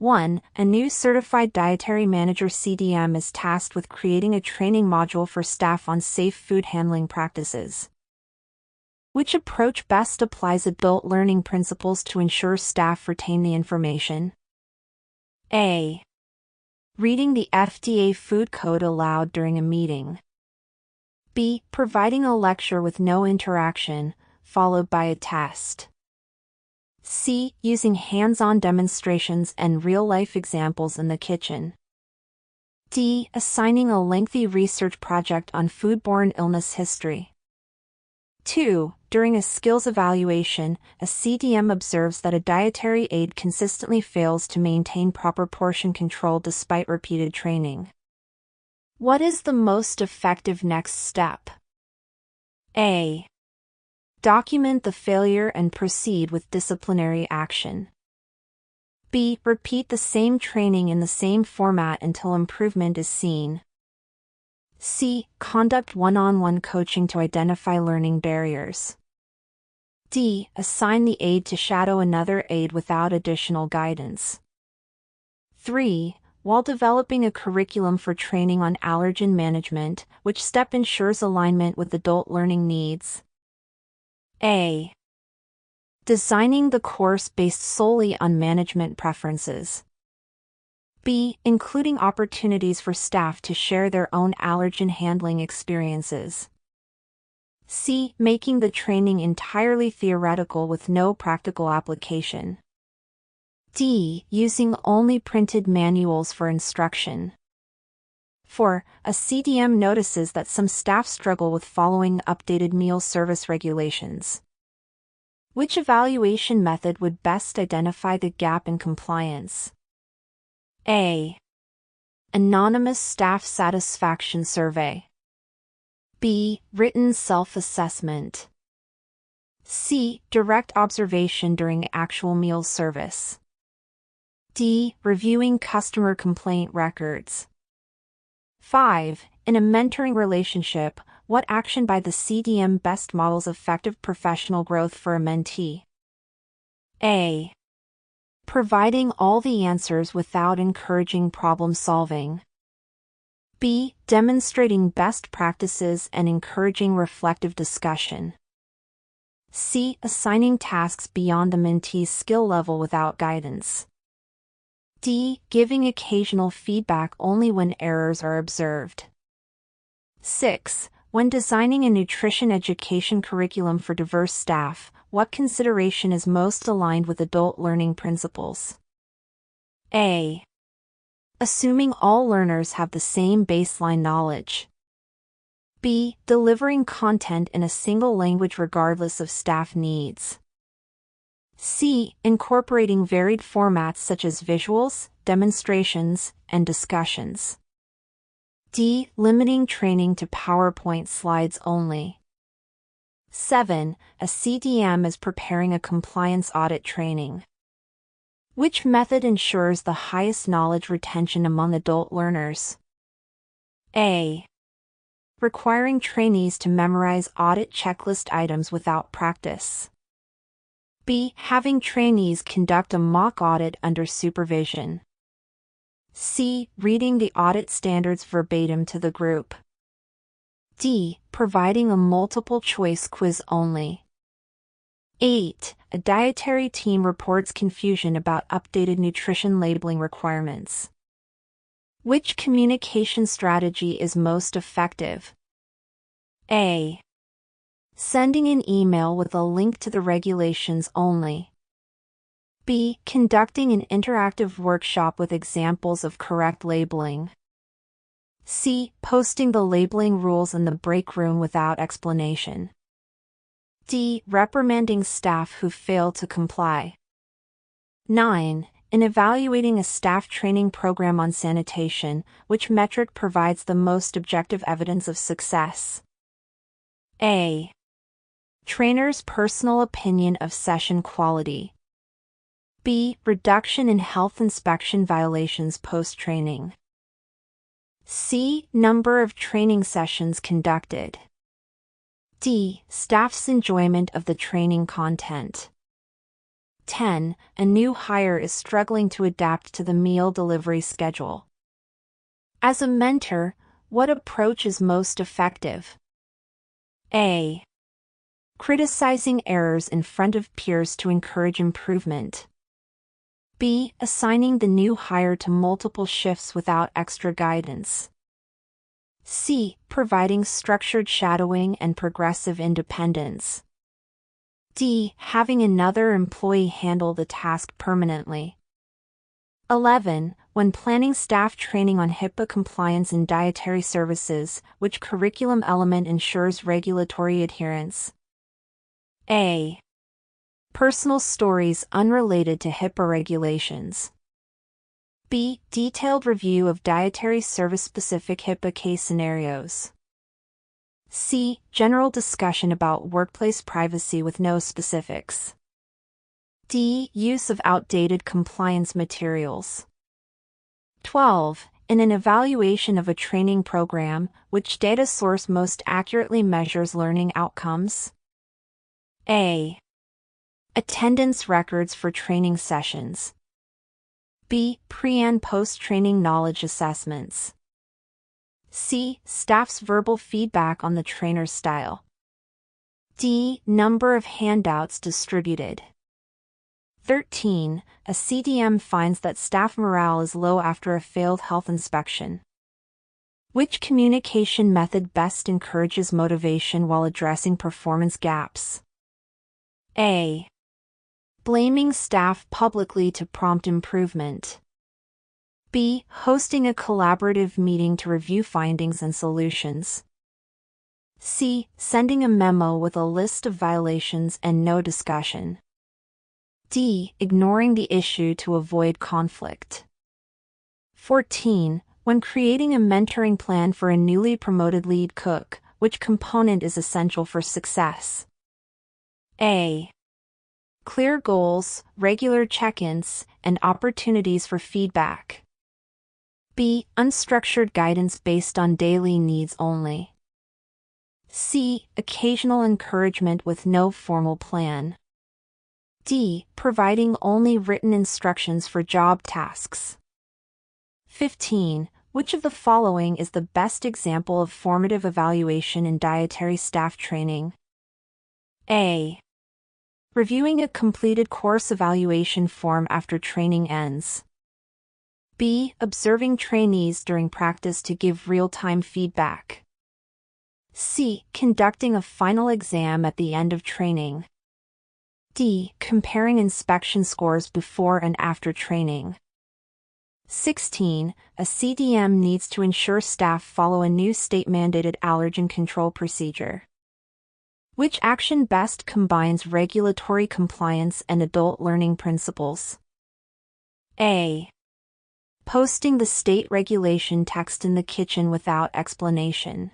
1. A new Certified Dietary Manager (CDM) is tasked with creating a training module for staff on safe food handling practices. Which approach best applies adult learning principles to ensure staff retain the information? A. Reading the FDA food code aloud during a meeting. B. Providing a lecture with no interaction, followed by a test. C. Using hands-on demonstrations and real-life examples in the kitchen. D. Assigning a lengthy research project on foodborne illness history. 2. During a skills evaluation, a CDM observes that a dietary aide consistently fails to maintain proper portion control despite repeated training. What is the most effective next step? A. Document the failure and proceed with disciplinary action. B. Repeat the same training in the same format until improvement is seen. C. Conduct one-on-one coaching to identify learning barriers. D. Assign the aide to shadow another aide without additional guidance. 3. While developing a curriculum for training on allergen management, which step ensures alignment with adult learning needs? A. Designing the course based solely on management preferences. B. Including opportunities for staff to share their own allergen handling experiences. C. Making the training entirely theoretical with no practical application. D. Using only printed manuals for instruction. 4. A CDM notices that some staff struggle with following updated meal service regulations. Which evaluation method would best identify the gap in compliance? A. Anonymous staff satisfaction survey. B. Written self-assessment. C. Direct observation during actual meal service. D. Reviewing customer complaint records. 5. In a mentoring relationship, what action by the CDM best models effective professional growth for a mentee? A. Providing all the answers without encouraging problem solving. B. Demonstrating best practices and encouraging reflective discussion. C. Assigning tasks beyond the mentee's skill level without guidance. D. Giving occasional feedback only when errors are observed. 6. When designing a nutrition education curriculum for diverse staff, what consideration is most aligned with adult learning principles? A. Assuming all learners have the same baseline knowledge. B. Delivering content in a single language regardless of staff needs. C. Incorporating varied formats such as visuals, demonstrations, and discussions. D. Limiting training to PowerPoint slides only. 7. A CDM is preparing a compliance audit training. Which method ensures the highest knowledge retention among adult learners? A. Requiring trainees to memorize audit checklist items without practice. B. Having trainees conduct a mock audit under supervision. C. Reading the audit standards verbatim to the group. D. Providing a multiple-choice quiz only. 8. A dietary team reports confusion about updated nutrition labeling requirements. Which communication strategy is most effective? A. Sending an email with a link to the regulations only. B. Conducting an interactive workshop with examples of correct labeling. C. Posting the labeling rules in the break room without explanation. D. Reprimanding staff who fail to comply. 9. In evaluating a staff training program on sanitation, which metric provides the most objective evidence of success? A. Trainer's personal opinion of session quality. B. Reduction in health inspection violations post-training. C. Number of training sessions conducted. D. Staff's enjoyment of the training content. 10. A new hire is struggling to adapt to the meal delivery schedule. As a mentor, what approach is most effective? A. Criticizing errors in front of peers to encourage improvement. B. Assigning the new hire to multiple shifts without extra guidance. C. Providing structured shadowing and progressive independence. D. Having another employee handle the task permanently. 11. When planning staff training on HIPAA compliance in dietary services, which curriculum element ensures regulatory adherence? A. Personal stories unrelated to HIPAA regulations. B. Detailed review of dietary service-specific HIPAA case scenarios. C. General discussion about workplace privacy with no specifics. D. Use of outdated compliance materials. 12. In an evaluation of a training program, which data source most accurately measures learning outcomes? A. Attendance records for training sessions. B. Pre- and post-training knowledge assessments. C. Staff's verbal feedback on the trainer's style. D. Number of handouts distributed. 13. A CDM finds that staff morale is low after a failed health inspection. Which communication method best encourages motivation while addressing performance gaps? A. Blaming staff publicly to prompt improvement. B. Hosting a collaborative meeting to review findings and solutions. C. Sending a memo with a list of violations and no discussion. D. Ignoring the issue to avoid conflict. 14. When creating a mentoring plan for a newly promoted lead cook, which component is essential for success? A. Clear goals, regular check-ins, and opportunities for feedback. B. Unstructured guidance based on daily needs only. C. Occasional encouragement with no formal plan. D. Providing only written instructions for job tasks. 15. Which of the following is the best example of formative evaluation in dietary staff training? A. Reviewing a completed course evaluation form after training ends. B. Observing trainees during practice to give real-time feedback. C. Conducting a final exam at the end of training. D. Comparing inspection scores before and after training. 16. A CDM needs to ensure staff follow a new state-mandated allergen control procedure. Which action best combines regulatory compliance and adult learning principles? A. Posting the state regulation text in the kitchen without explanation.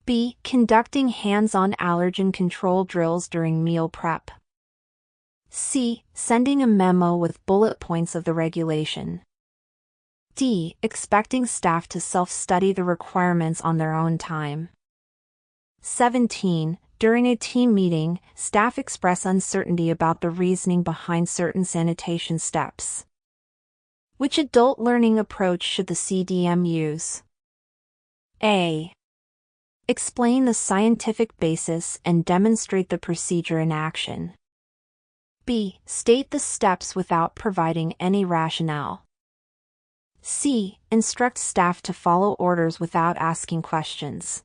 B. Conducting hands-on allergen control drills during meal prep. C. Sending a memo with bullet points of the regulation. D. Expecting staff to self-study the requirements on their own time. 17. During a team meeting, staff express uncertainty about the reasoning behind certain sanitation steps. Which adult learning approach should the CDM use? A. Explain the scientific basis and demonstrate the procedure in action. B. State the steps without providing any rationale. C. Instruct staff to follow orders without asking questions.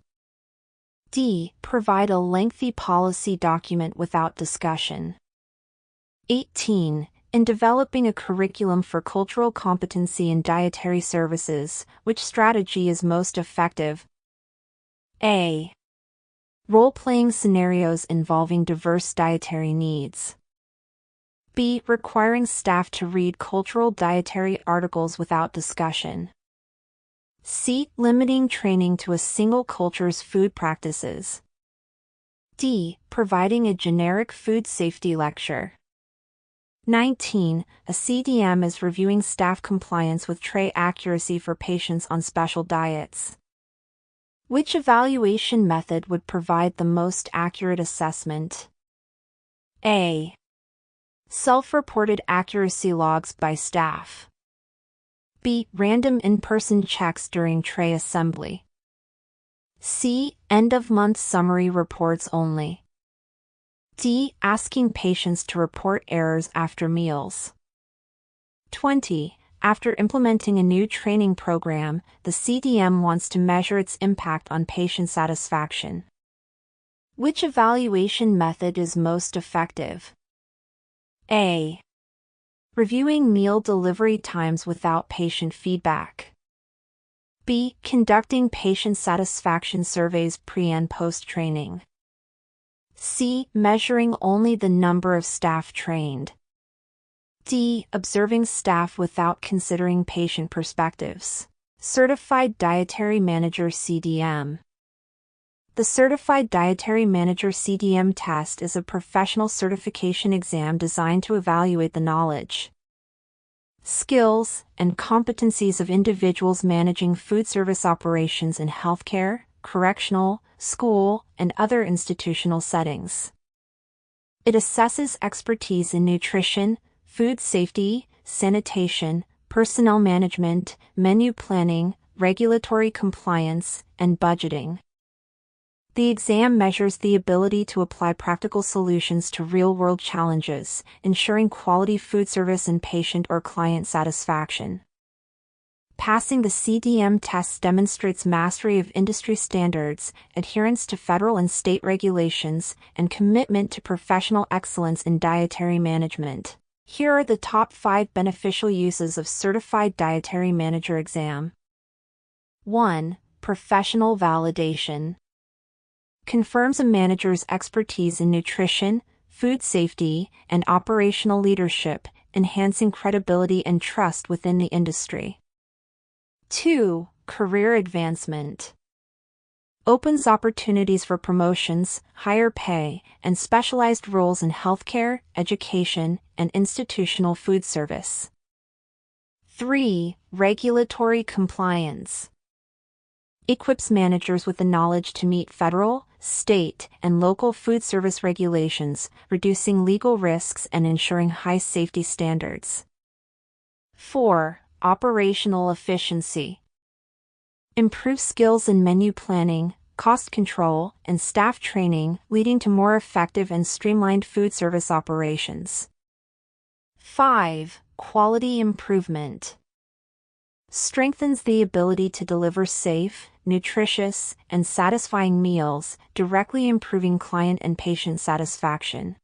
D. Provide a lengthy policy document without discussion. 18. In developing a curriculum for cultural competency in dietary services, which strategy is most effective? A. Role-playing scenarios involving diverse dietary needs. B. Requiring staff to read cultural dietary articles without discussion. C. Limiting training to a single culture's food practices. D. Providing a generic food safety lecture. 19. A CDM is reviewing staff compliance with tray accuracy for patients on special diets. Which evaluation method would provide the most accurate assessment? A. Self-reported accuracy logs by staff. B. Random in-person checks during tray assembly. C. End-of-month summary reports only. D. Asking patients to report errors after meals. 20. After implementing a new training program, the CDM wants to measure its impact on patient satisfaction. Which evaluation method is most effective? A. Reviewing meal delivery times without patient feedback. B. Conducting patient satisfaction surveys pre- and post-training. C. Measuring only the number of staff trained. D. Observing staff without considering patient perspectives. Certified Dietary Manager CDM. The Certified Dietary Manager CDM test is a professional certification exam designed to evaluate the knowledge, skills, and competencies of individuals managing food service operations in healthcare, correctional, school, and other institutional settings. It assesses expertise in nutrition, food safety, sanitation, personnel management, menu planning, regulatory compliance, and budgeting. The exam measures the ability to apply practical solutions to real-world challenges, ensuring quality food service and patient or client satisfaction. Passing the CDM test demonstrates mastery of industry standards, adherence to federal and state regulations, and commitment to professional excellence in dietary management. Here are the top 5 beneficial uses of Certified Dietary Manager exam. 1. Professional validation. Confirms a manager's expertise in nutrition, food safety, and operational leadership, enhancing credibility and trust within the industry. 2. Career advancement. Opens opportunities for promotions, higher pay, and specialized roles in healthcare, education, and institutional food service. 3. Regulatory compliance. Equips managers with the knowledge to meet federal, state, and local food service regulations, reducing legal risks and ensuring high safety standards. 4. Operational efficiency. Improves skills in menu planning, cost control, and staff training, leading to more effective and streamlined food service operations. 5. Quality improvement. Strengthens the ability to deliver safe, nutritious, and satisfying meals, directly improving client and patient satisfaction.